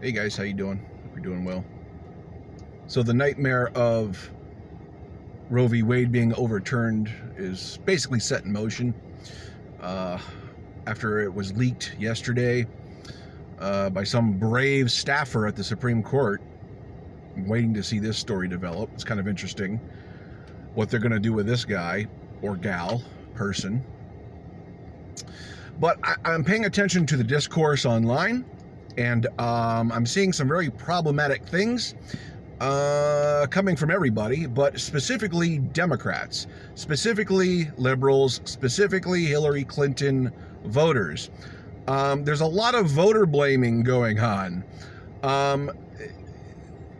Hey guys, how you doing? Hope you're doing well. So the nightmare of Roe V Wade being overturned is basically set in motion. After it was leaked yesterday by some brave staffer at the Supreme Court, I'm waiting to see this story develop. It's kind of interesting what they're going to do with this guy or gal, person. But I'm paying attention to the discourse online, and I'm seeing some very problematic things coming from everybody, but specifically Democrats, specifically liberals, specifically Hillary Clinton voters. There's a lot of voter blaming going on.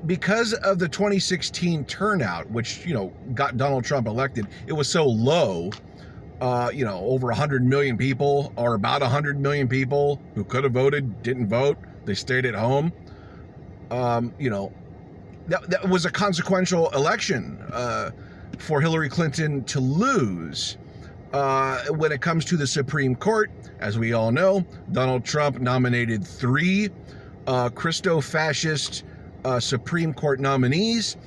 Because of the 2016 turnout, which, got Donald Trump elected, it was so low. Over 100 million people, or about 100 million people who could have voted, didn't vote. They stayed at home. That was a consequential election for Hillary Clinton to lose. When it comes to the Supreme Court, as we all know, Donald Trump nominated 3 Christo-fascist Supreme Court nominees.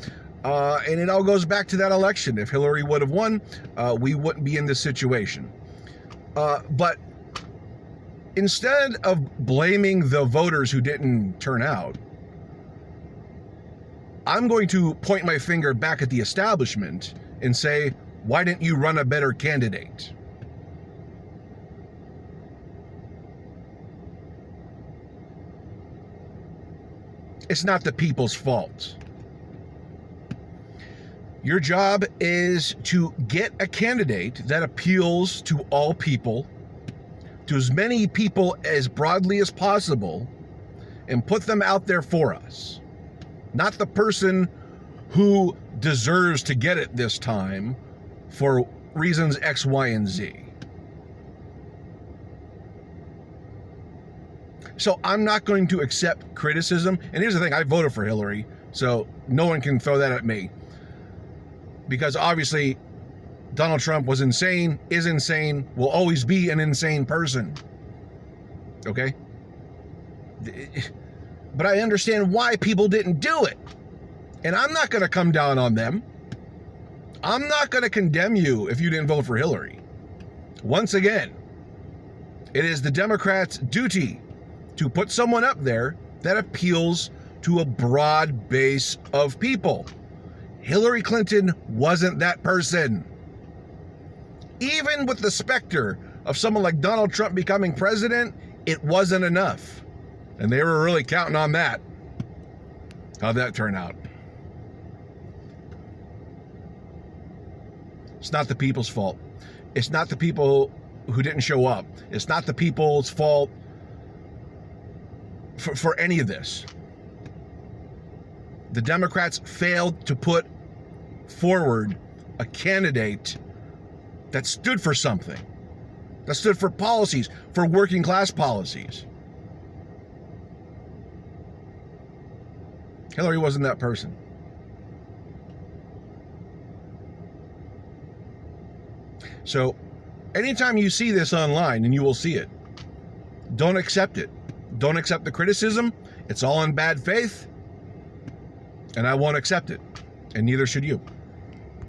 And it all goes back to that election. If Hillary would have won, we wouldn't be in this situation. But instead of blaming the voters who didn't turn out, I'm going to point my finger back at the establishment and say, why didn't you run a better candidate? It's not the people's fault. Your job is to get a candidate that appeals to all people, to as many people as broadly as possible, and put them out there for us. Not the person who deserves to get it this time for reasons X, Y, and Z. So I'm not going to accept criticism. And here's the thing, I voted for Hillary, so no one can throw that at me. Because obviously, Donald Trump was insane, is insane, will always be an insane person. Okay? But I understand why people didn't do it. And I'm not going to come down on them. I'm not going to condemn you if you didn't vote for Hillary. Once again, it is the Democrats' duty to put someone up there that appeals to a broad base of people. Hillary Clinton wasn't that person. Even with the specter of someone like Donald Trump becoming president, it wasn't enough. And they were really counting on that. How'd that turn out? It's not the people's fault. It's not the people who didn't show up. It's not the people's fault for any of this. The Democrats failed to put forward a candidate that stood for something, that stood for policies, for working class policies. Hillary wasn't that person. So anytime you see this online, and you will see it, don't accept it. Don't accept the criticism. It's all in bad faith. And I won't accept it. And neither should you.